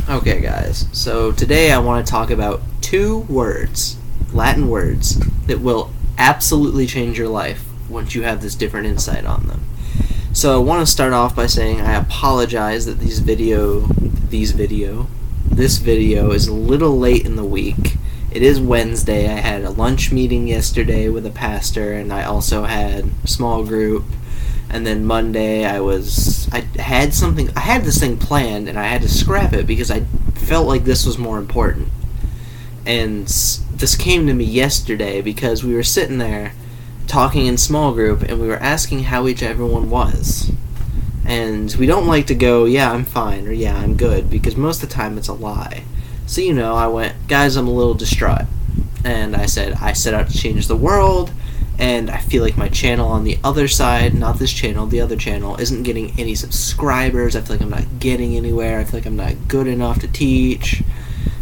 Okay, guys, so today I want to talk about two words, Latin words, that will absolutely change your life once you have this different insight on them. So I want to start off by saying I apologize that this video is a little late in the week. It is Wednesday. I had a lunch meeting yesterday with a pastor, and I also had a small group. And then Monday I had this thing planned, and I had to scrap it because I felt like this was more important. And this came to me yesterday because we were sitting there talking in small group, and we were asking how everyone was. And we don't like to go, yeah, I'm fine, or yeah, I'm good, because most of the time it's a lie. So, I went, guys, I'm a little distraught. And I said, I set out to change the world, and I feel like my channel on the other side, not this channel, the other channel, isn't getting any subscribers. I feel like I'm not getting anywhere. I feel like I'm not good enough to teach,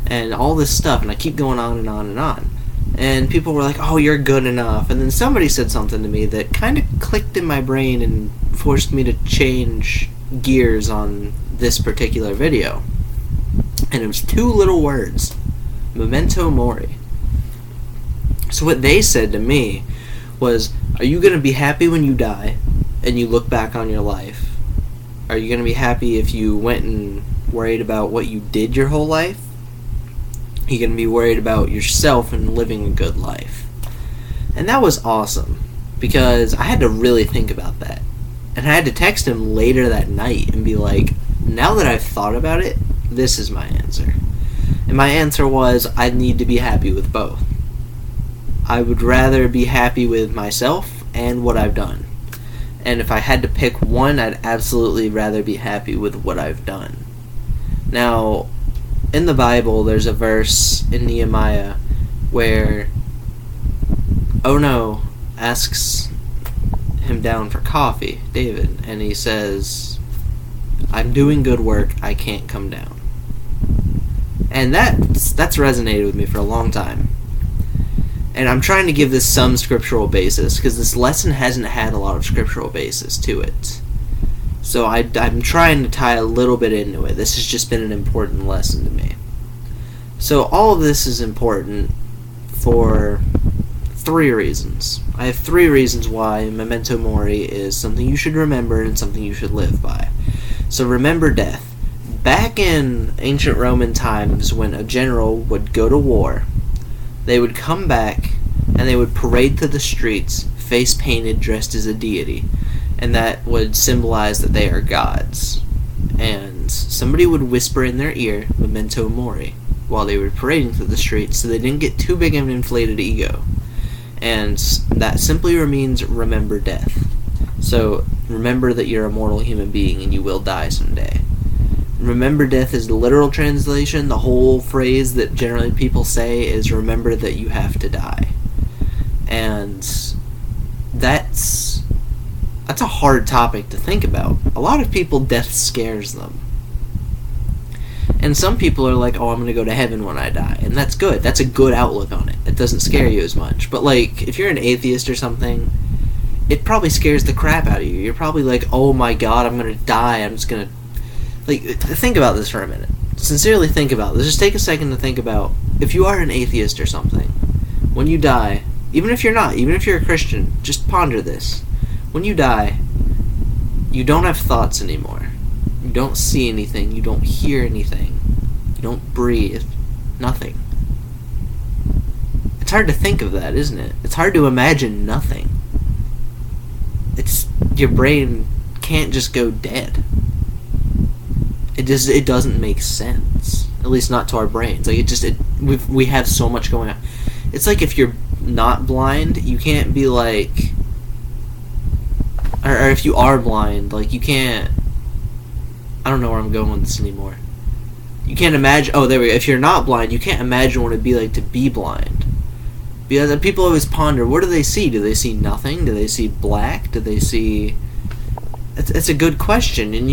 and all this stuff. And I keep going on and on and on. And people were like, oh, you're good enough. And then somebody said something to me that kind of clicked in my brain and forced me to change gears on this particular video. And it was two little words: memento mori. So what they said to me was, are you going to be happy when you die and you look back on your life? Are you going to be happy if you went and worried about what you did your whole life? Are you going to be worried about yourself and living a good life? And that was awesome, because I had to really think about that. And I had to text him later that night and be like, now that I've thought about it, this is my answer. And my answer was, I need to be happy with both. I would rather be happy with myself and what I've done. And if I had to pick one, I'd absolutely rather be happy with what I've done. Now, in the Bible, there's a verse in Nehemiah where Ono asks him down for coffee, David, and he says, I'm doing good work, I can't come down. And that's resonated with me for a long time. And I'm trying to give this some scriptural basis, because this lesson hasn't had a lot of scriptural basis to it. So I'm trying to tie a little bit into it. This has just been an important lesson to me. So all of this is important for 3 reasons. I have 3 reasons why memento mori is something you should remember and something you should live by. So remember death. Back in ancient Roman times, when a general would go to war, they would come back and they would parade through the streets, face painted, dressed as a deity. And that would symbolize that they are gods. And somebody would whisper in their ear, memento mori, while they were parading through the streets, so they didn't get too big of an inflated ego. And that simply means remember death. So remember that you're a mortal human being and you will die someday. Remember death is the literal translation. The whole phrase that generally people say is remember that you have to die. And that's a hard topic to think about. A lot of people, death scares them. And some people are like, oh, I'm going to go to heaven when I die. And that's good. That's a good outlook on it. It doesn't scare you as much. But, if you're an atheist or something, it probably scares the crap out of you. You're probably like, oh my god, I'm going to die. I'm just going to... think about this for a minute. Sincerely think about this. Just take a second to think about, if you are an atheist or something, when you die, even if you're not, even if you're a Christian, just ponder this. When you die, you don't have thoughts anymore. You don't see anything. You don't hear anything. You don't breathe. Nothing. It's hard to think of that, isn't it? It's hard to imagine nothing. Your brain can't just go dead. It doesn't make sense. At least not to our brains. We have so much going on. It's like if you're not blind, you can't be like... Or if you are blind, you can't... I don't know where I'm going with this anymore. You can't imagine... Oh, there we go. If you're not blind, you can't imagine what it'd be like to be blind. Because people always ponder, what do they see? Do they see nothing? Do they see black? Do they see... It's a good question, and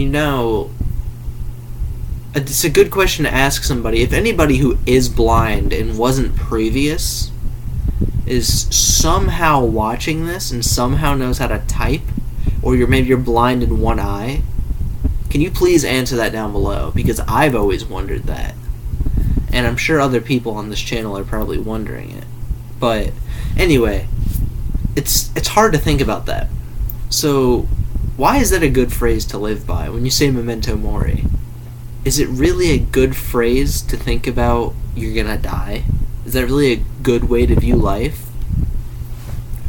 it's a good question to ask somebody. If anybody who is blind and wasn't previous is somehow watching this and somehow knows how to type, or maybe you're blind in one eye, Can you please answer that down below? Because I've always wondered that. And I'm sure other people on this channel are probably wondering it. But anyway, it's hard to think about that. So why is that a good phrase to live by when you say memento mori? Is it really a good phrase to think about you're gonna die? Is that really a good way to view life?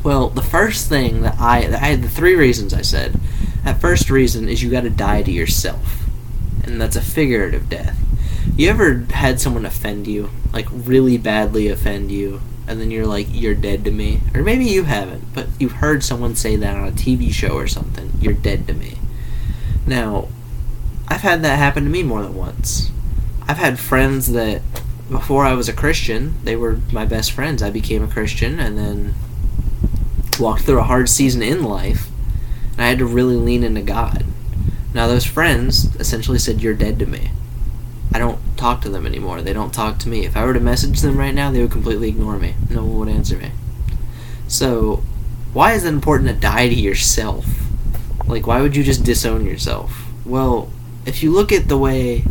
Well, the first thing that I had the three reasons I said. That first reason is you gotta die to yourself. And that's a figurative death. You ever had someone offend you? Like, really badly offend you? And then you're like, you're dead to me? Or maybe you haven't, but you've heard someone say that on a TV show or something. You're dead to me. Now, I've had that happen to me more than once. I've had friends that, before I was a Christian, they were my best friends. I became a Christian and then walked through a hard season in life, and I had to really lean into God. Now, those friends essentially said, you're dead to me. I don't talk to them anymore. They don't talk to me. If I were to message them right now, they would completely ignore me. No one would answer me. So, why is it important to die to yourself? Like, why would you just disown yourself? Well, if you look at the way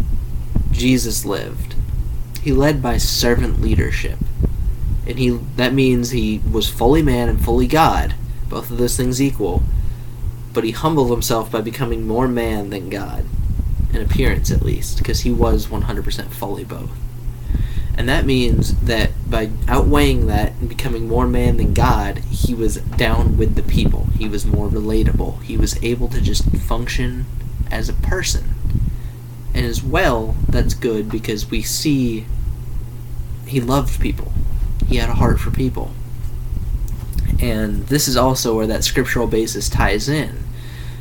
Jesus lived, he led by servant leadership. And that means he was fully man and fully God, both of those things equal, but he humbled himself by becoming more man than God, in appearance at least, because he was 100% fully both. And that means that by outweighing that and becoming more man than God, he was down with the people. He was more relatable. He was able to just function as a person. And as well, that's good because we see he loved people. He had a heart for people. And this is also where that scriptural basis ties in.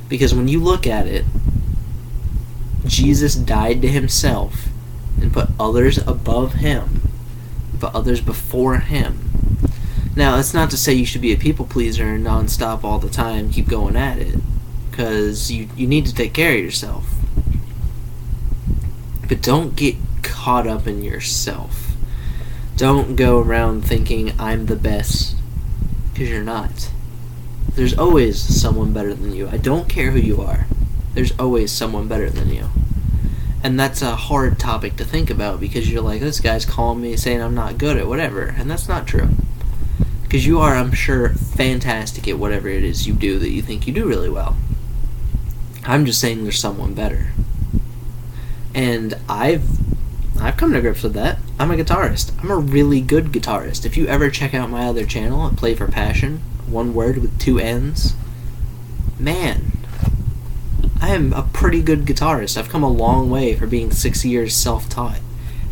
Because when you look at it, Jesus died to himself and put others above him, put others before him. Now, that's not to say you should be a people pleaser and non-stop all the time, keep going at it, because you need to take care of yourself. But don't get caught up in yourself. Don't go around thinking I'm the best, because you're not. There's always someone better than you. I don't care who you are. There's always someone better than you. And that's a hard topic to think about because you're like, this guy's calling me saying I'm not good at whatever. And that's not true. Because you are, I'm sure, fantastic at whatever it is you do that you think you do really well. I'm just saying there's someone better. And I've come to grips with that. I'm a guitarist. I'm a really good guitarist. If you ever check out my other channel, Play for Passion, one word with two N's, man, I am a pretty good guitarist. I've come a long way for being 6 years self-taught.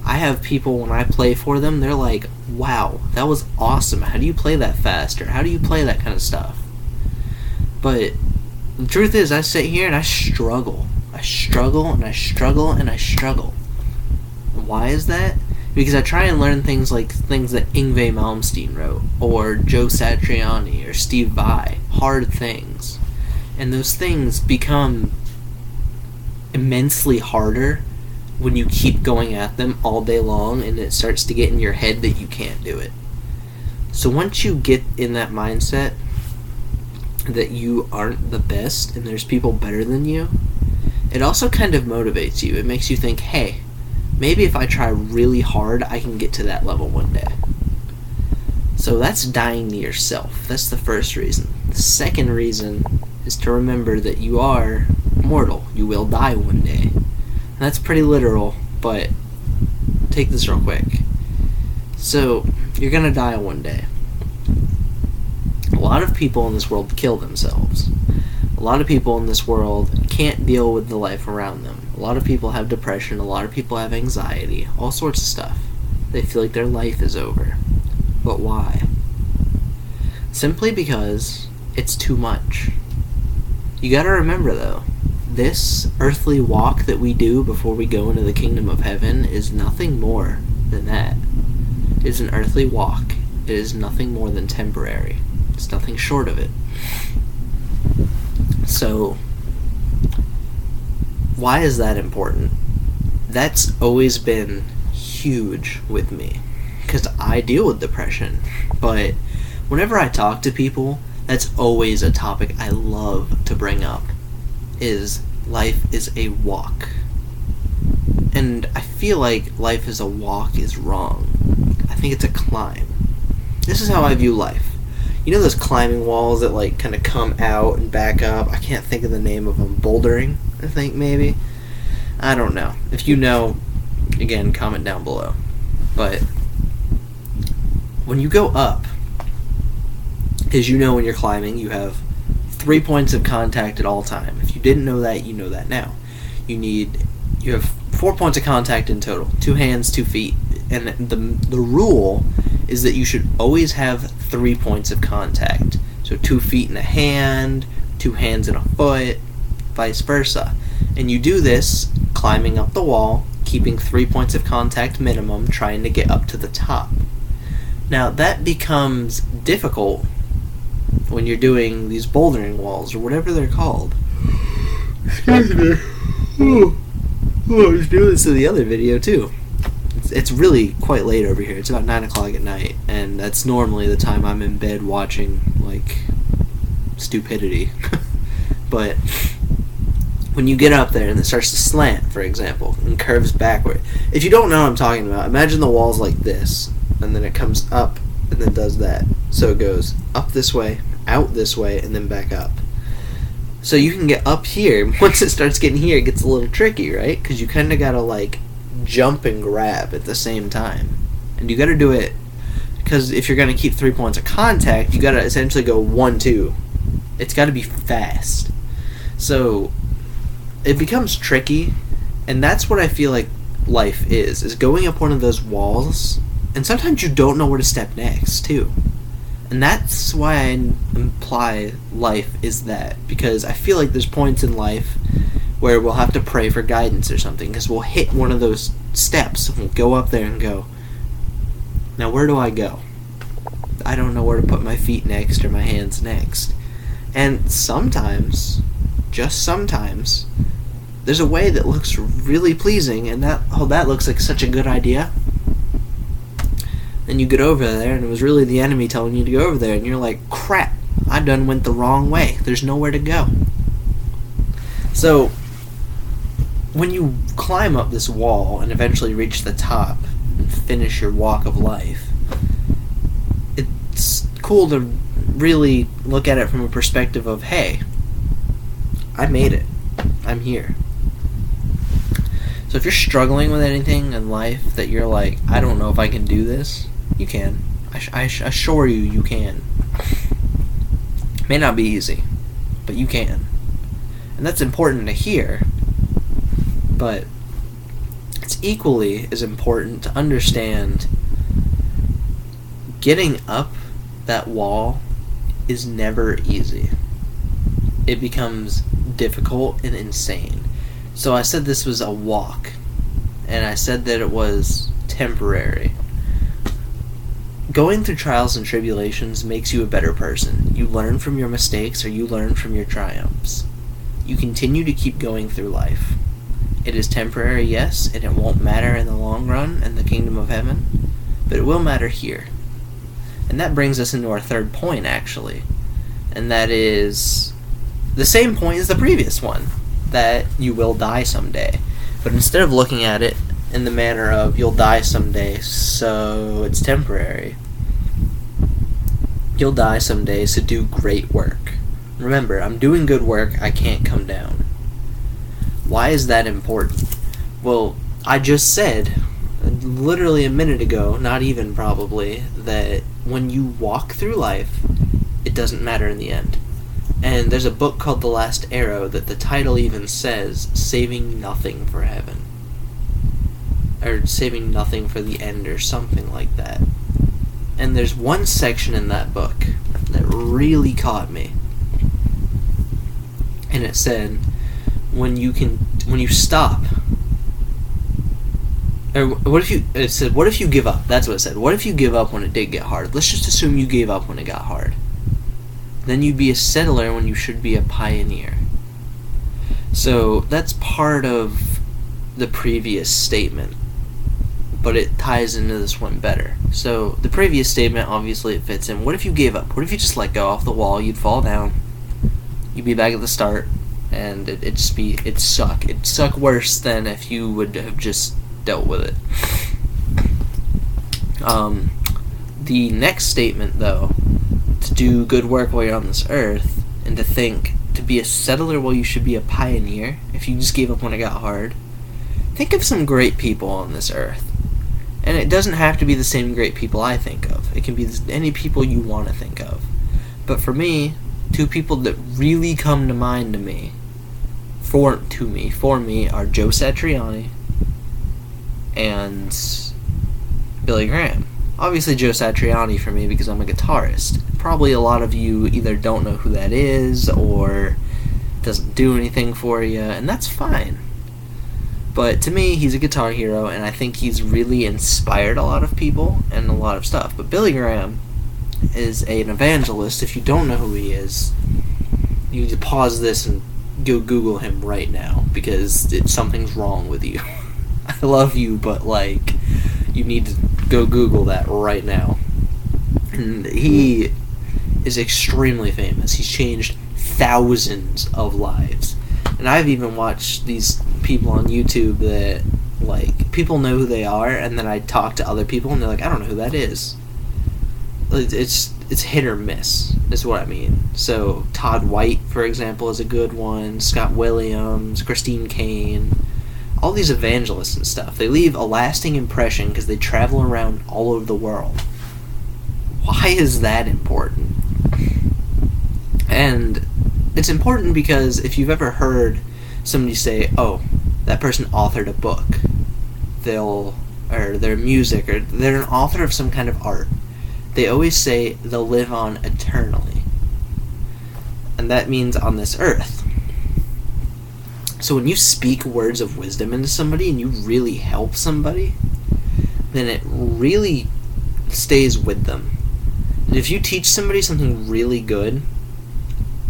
I have people, when I play for them, they're like, wow, that was awesome. How do you play that fast? Or how do you play that kind of stuff? But the truth is, I sit here and I struggle. I struggle and I struggle and I struggle. Why is that? Because I try and learn things that Yngwie Malmsteen wrote, or Joe Satriani, or Steve Vai. Hard things. And those things become immensely harder when you keep going at them all day long and it starts to get in your head that you can't do it. So once you get in that mindset that you aren't the best and there's people better than you, it also kind of motivates you. It makes you think, hey, maybe if I try really hard, I can get to that level one day. So that's dying to yourself. That's the first reason. The second reason is to remember that you are mortal. You will die one day. And that's pretty literal, but take this real quick. So, you're gonna die one day. A lot of people in this world kill themselves. A lot of people in this world can't deal with the life around them. A lot of people have depression. A lot of people have anxiety. All sorts of stuff. They feel like their life is over. But why? Simply because it's too much. You gotta remember, though, this earthly walk that we do before we go into the kingdom of heaven is nothing more than that. It is an earthly walk. It is nothing more than temporary. It's nothing short of it. So, why is that important? That's always been huge with me, because I deal with depression. But whenever I talk to people, that's always a topic I love to bring up, is life is a walk. And I feel like life is a walk is wrong. I think it's a climb. This is how I view life. You know those climbing walls that like kind of come out and back up? I can't think of the name of them. Bouldering, I think, maybe. I don't know. If you know, again, comment down below. But when you go up, as you know when you're climbing, you have 3 points of contact at all time. If you didn't know that, you know that now. You have 4 points of contact in total. 2 hands, 2 feet. And the rule is that you should always have 3 points of contact. So 2 feet in a hand, 2 hands in a foot, vice versa. And you do this climbing up the wall, keeping 3 points of contact minimum, trying to get up to the top. Now that becomes difficult when you're doing these bouldering walls, or whatever they're called. Excuse me. I was doing this in the other video too. It's really quite late over here. It's about 9 o'clock at night, and that's normally the time I'm in bed watching, like, stupidity. But when you get up there and it starts to slant, for example, and curves backward. If you don't know what I'm talking about, imagine the wall's like this, and then it comes up, and then does that. So it goes up this way, out this way, and then back up. So you can get up here. Once it starts getting here, it gets a little tricky, right? Because you kind of got to, like, jump and grab at the same time. And you got to do it, because if you're going to keep 3 points of contact, you got to essentially go 1, 2. It's got to be fast. So it becomes tricky, and that's what I feel like life is going up one of those walls, and sometimes you don't know where to step next, too. And that's why I imply life is that, because I feel like there's points in life where we'll have to pray for guidance or something, because we'll hit one of those steps, and we'll go up there and go, now where do I go? I don't know where to put my feet next or my hands next. And sometimes, just sometimes, there's a way that looks really pleasing, and that looks like such a good idea. And you get over there, and it was really the enemy telling you to go over there, and you're like, crap, I done went the wrong way. There's nowhere to go. So when you climb up this wall and eventually reach the top and finish your walk of life, it's cool to really look at it from a perspective of, hey, I made it. I'm here. So if you're struggling with anything in life that you're like, I don't know if I can do this, you can. I assure you, you can. It may not be easy, but you can. And that's important to hear, but it's equally as important to understand getting up that wall is never easy. It becomes difficult and insane. So I said this was a walk, and I said that it was temporary. Going through trials and tribulations makes you a better person. You learn from your mistakes, or you learn from your triumphs. You continue to keep going through life. It is temporary, yes, and it won't matter in the long run in the kingdom of heaven, but it will matter here. And that brings us into our third point, actually, and that is the same point as the previous one, that you will die someday. But instead of looking at it in the manner of you'll die someday, so it's temporary, you'll die someday, so do great work. Remember, I'm doing good work, I can't come down. Why is that important? Well, I just said, literally a minute ago, not even probably, that when you walk through life, it doesn't matter in the end. And there's a book called The Last Arrow that the title even says, saving nothing for heaven. Or saving nothing for the end, or something like that. And there's one section in that book that really caught me. And it said, when you stop, or what if you give up? That's what it said. What if you give up when it did get hard? Let's just assume you gave up when it got hard. Then you'd be a settler when you should be a pioneer. So that's part of the previous statement, but it ties into this one better. So the previous statement, obviously it fits in. What if you gave up? What if you just let go off the wall? You'd fall down. You'd be back at the start, and it'd suck. It'd suck worse than if you would have just dealt with it. The next statement, though, to do good work while you're on this earth, and to think to be a settler while you should be a pioneer, if you just gave up when it got hard, think of some great people on this earth. And it doesn't have to be the same great people I think of. It can be any people you want to think of. But for me, two people that really come to mind for me, are Joe Satriani and Billy Graham. Obviously Joe Satriani for me because I'm a guitarist. Probably a lot of you either don't know who that is or doesn't do anything for you, and that's fine. But to me, he's a guitar hero, and I think he's really inspired a lot of people and a lot of stuff. But Billy Graham is an evangelist. If you don't know who he is, you need to pause this and go Google him right now, because something's wrong with you. I love you, but, like, you need to go Google that right now. And he is extremely famous. He's changed thousands of lives. And I've even watched these people on YouTube that, like, people know who they are, and then I talk to other people, and they're like, I don't know who that is. It's hit or miss, is what I mean. So, Todd White, for example, is a good one. Scott Williams, Christine Kane, all these evangelists and stuff. They leave a lasting impression because they travel around all over the world. Why is that important? And it's important because if you've ever heard somebody say, oh, that person authored a book, or their music, or they're an author of some kind of art, they always say they'll live on eternally. And that means on this earth. So when you speak words of wisdom into somebody and you really help somebody, then it really stays with them. And if you teach somebody something really good,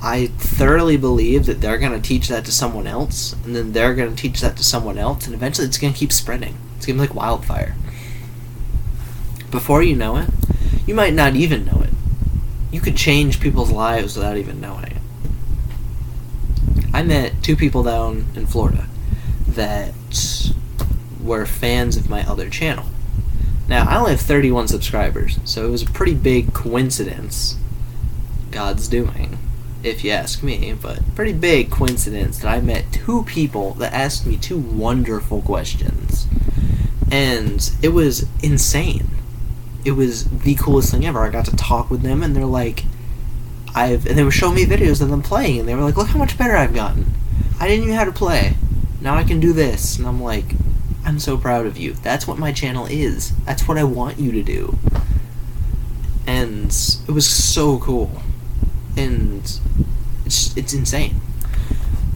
I thoroughly believe that they're going to teach that to someone else, and then they're going to teach that to someone else, and eventually it's going to keep spreading. It's going to be like wildfire. Before you know it, you might not even know it. You could change people's lives without even knowing it. I met two people down in Florida that were fans of my other channel. Now, I only have 31 subscribers, so it was a pretty big coincidence, God's doing, if you ask me, but pretty big coincidence that I met two people that asked me two wonderful questions. And it was insane. It was the coolest thing ever. I got to talk with them, and they're like, and they were showing me videos of them playing, and they were like, look how much better I've gotten. I didn't know how to play. Now I can do this. And I'm like, I'm so proud of you. That's what my channel is. That's what I want you to do. And it was so cool. And it's insane.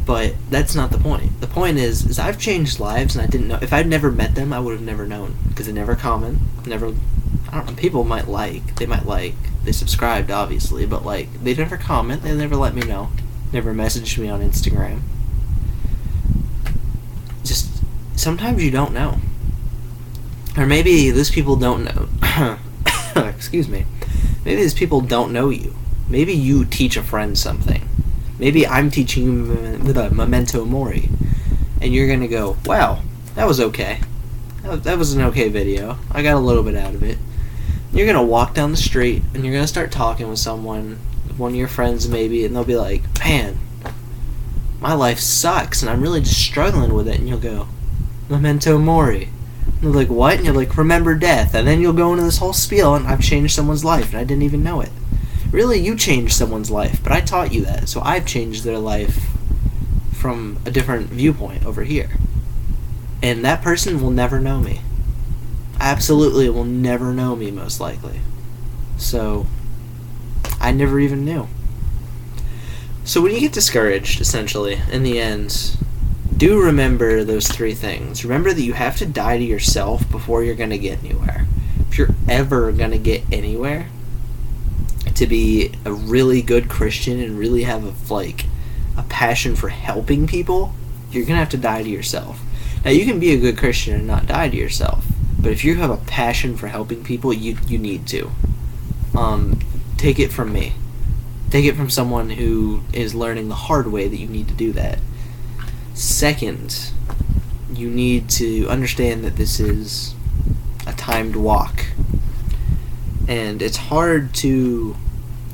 But that's not the point. The point is I've changed lives, and I didn't know. If I'd never met them, I would have never known. Because they never comment. I don't know. People might like. They subscribed, obviously. But, like, they never comment. They never let me know. Never messaged me on Instagram. Just, sometimes you don't know. Or maybe those people don't know. Excuse me. Maybe these people don't know you. Maybe you teach a friend something. Maybe I'm teaching you memento mori. And you're going to go, wow, that was okay. That was an okay video. I got a little bit out of it. You're going to walk down the street, and you're going to start talking with someone, one of your friends maybe, and they'll be like, man, my life sucks, and I'm really just struggling with it. And you'll go, memento mori. And they're like, what? And you're like, remember death. And then you'll go into this whole spiel, and I've changed someone's life, and I didn't even know it. Really, you changed someone's life, but I taught you that, so I've changed their life from a different viewpoint over here. And that person will never know me. Absolutely will never know me, most likely. So, I never even knew. So when you get discouraged, essentially, in the end, do remember those three things. Remember that you have to die to yourself before you're going to get anywhere. If you're ever going to get anywhere, to be a really good Christian and really have a passion for helping people, you're going to have to die to yourself. Now, you can be a good Christian and not die to yourself, but if you have a passion for helping people, you need to. Take it from me. Take it from someone who is learning the hard way that you need to do that. Second, you need to understand that this is a timed walk. And it's hard to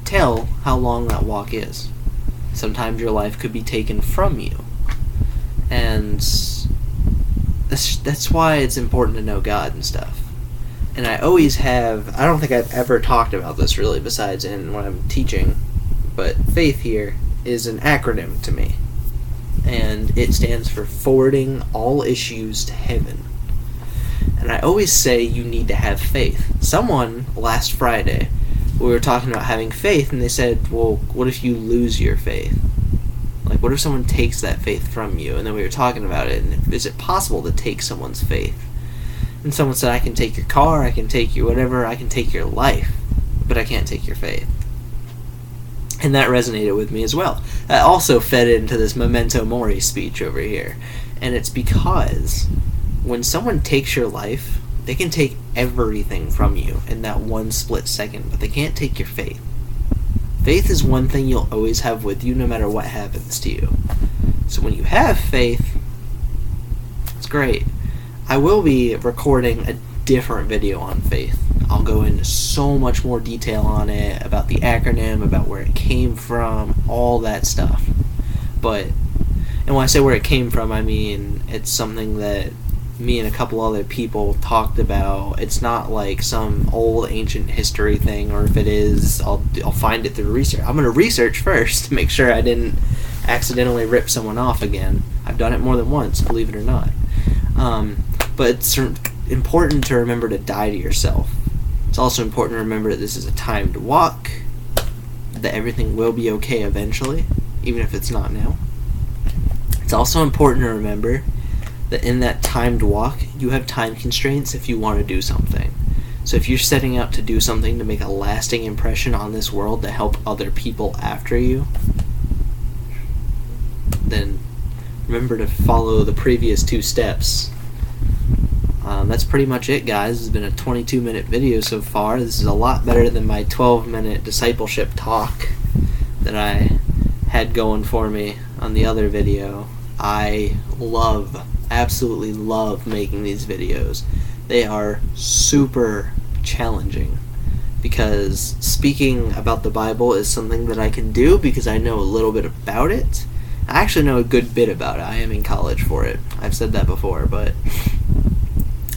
tell how long that walk is. Sometimes your life could be taken from you. And that's why it's important to know God and stuff. And I always have, I don't think I've ever talked about this really besides in when I'm teaching, but faith here is an acronym to me. And it stands for forwarding all issues to heaven. And I always say you need to have faith. Someone, last Friday, we were talking about having faith, and they said, well, what if you lose your faith? Like, what if someone takes that faith from you? And then we were talking about it, and is it possible to take someone's faith? And someone said, I can take your car, I can take your whatever, I can take your life, but I can't take your faith. And that resonated with me as well. That also fed into this memento mori speech over here. And it's because when someone takes your life, they can take everything from you in that one split second, but they can't take your faith. Faith is one thing you'll always have with you no matter what happens to you. So when you have faith, it's great. I will be recording a different video on faith. I'll go into so much more detail on it, about the acronym, about where it came from, all that stuff. And when I say where it came from, I mean it's something that me and a couple other people talked about. It's not like some old ancient history thing, or if it is, I'll find it through research. I'm going to research first to make sure I didn't accidentally rip someone off again. I've done it more than once, believe it or not. But it's important to remember to die to yourself. It's also important to remember that this is a timed walk, that everything will be okay eventually, even if it's not now. It's also important to remember that in that timed walk, you have time constraints if you want to do something. So if you're setting out to do something to make a lasting impression on this world to help other people after you, then remember to follow the previous 2 steps. That's pretty much it, guys. This has been a 22-minute video so far. This is a lot better than my 12-minute discipleship talk that I had going for me on the other video. I absolutely love making these videos. They are super challenging because speaking about the Bible is something that I can do because I know a little bit about it. I actually know a good bit about it. I am in college for it. I've said that before, but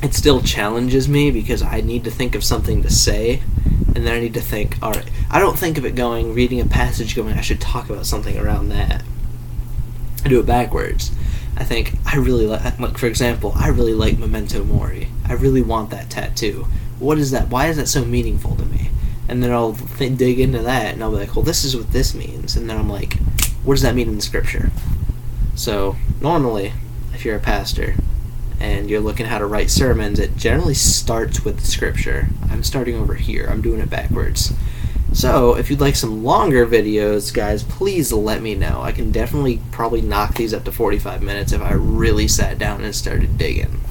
it still challenges me because I need to think of something to say, and then I need to think, alright, I don't think of it reading a passage going, I should talk about something around that. I do it backwards. I think, like for example, I really like memento mori. I really want that tattoo. What is that? Why is that so meaningful to me? And then I'll dig into that, and I'll be like, well, this is what this means. And then I'm like, what does that mean in the scripture? So, normally, if you're a pastor, and you're looking how to write sermons, it generally starts with the scripture. I'm starting over here. I'm doing it backwards. So, if you'd like some longer videos, guys, please let me know. I can definitely probably knock these up to 45 minutes if I really sat down and started digging.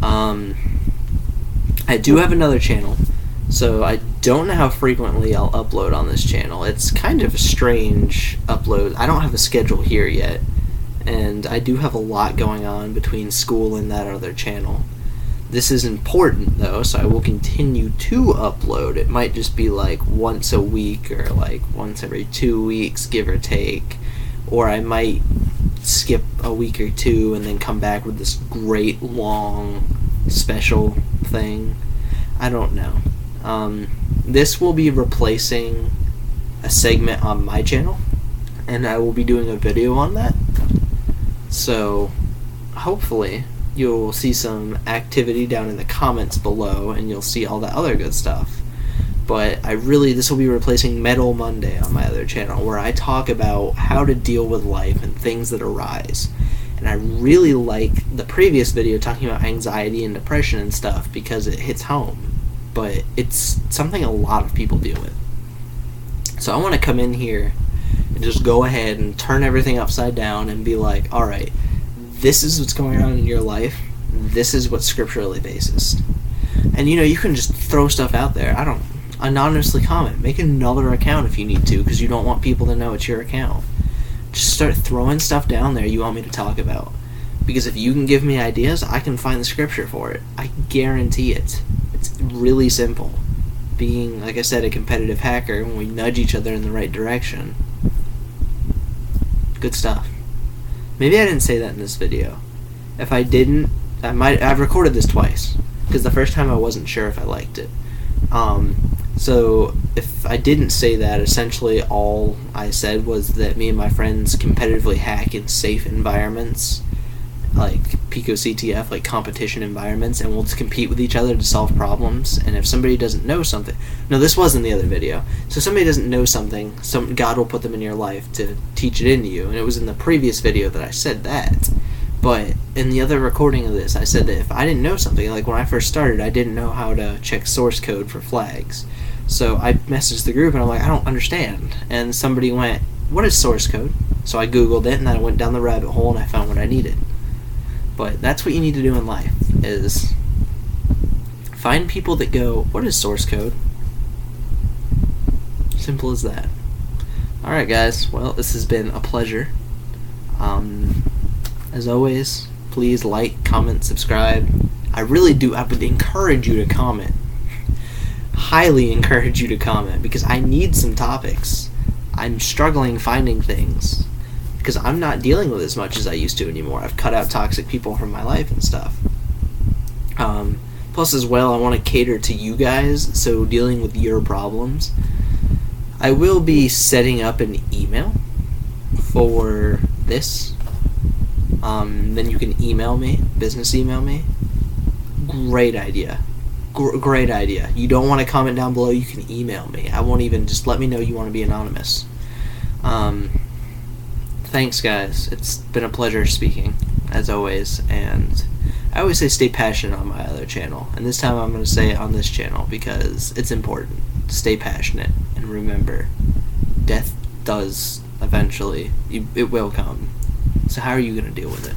I do have another channel, so I don't know how frequently I'll upload on this channel. It's kind of a strange upload. I don't have a schedule here yet, and I do have a lot going on between school and that other channel. This is important, though, so I will continue to upload. It might just be like once a week or like once every 2 weeks, give or take. Or I might skip a week or 2 and then come back with this great long special thing. I don't know. This will be replacing a segment on my channel, and I will be doing a video on that. So, hopefully, you'll see some activity down in the comments below, and you'll see all that other good stuff. But this will be replacing Metal Monday on my other channel, where I talk about how to deal with life and things that arise. And I really like the previous video talking about anxiety and depression and stuff because it hits home. But it's something a lot of people deal with. So I want to come in here and just go ahead and turn everything upside down and be like, alright, this is what's going on in your life. This is what's scripturally basis. And you can just throw stuff out there. anonymously comment. Make another account if you need to, because you don't want people to know it's your account. Just start throwing stuff down there you want me to talk about. Because if you can give me ideas, I can find the scripture for it. I guarantee it. It's really simple. Being, like I said, a competitive hacker, when we nudge each other in the right direction. Good stuff. Maybe I didn't say that in this video. If I didn't, I've recorded this twice. Because the first time I wasn't sure if I liked it. So if I didn't say that, essentially all I said was that me and my friends competitively hack in safe environments, like Pico CTF, like competition environments, and we'll just compete with each other to solve problems. And if somebody doesn't know something, no, this wasn't the other video. So if somebody doesn't know something, God will put them in your life to teach it into you. And it was in the previous video that I said that. But in the other recording of this, I said that if I didn't know something, like when I first started, I didn't know how to check source code for flags. So I messaged the group and I'm like, I don't understand. And somebody went, what is source code? So I Googled it and then I went down the rabbit hole and I found what I needed. But that's what you need to do in life, is find people that go, what is source code? Simple as that. Alright guys, well, this has been a pleasure. As always, please like, comment, subscribe. I would encourage you to comment. Highly encourage you to comment, because I need some topics. I'm struggling finding things, because I'm not dealing with as much as I used to anymore. I've cut out toxic people from my life and stuff. Plus as well, I want to cater to you guys, so dealing with your problems. I will be setting up an email for this. Then you can email me, business email me. Great idea. Great idea. You don't want to comment down below, you can email me. I won't even, just let me know you want to be anonymous. Thanks guys. It's been a pleasure speaking, as always, and I always say stay passionate on my other channel, and this time I'm going to say it on this channel because it's important. Stay passionate, and remember, death does eventually, it will come. So how are you going to deal with it?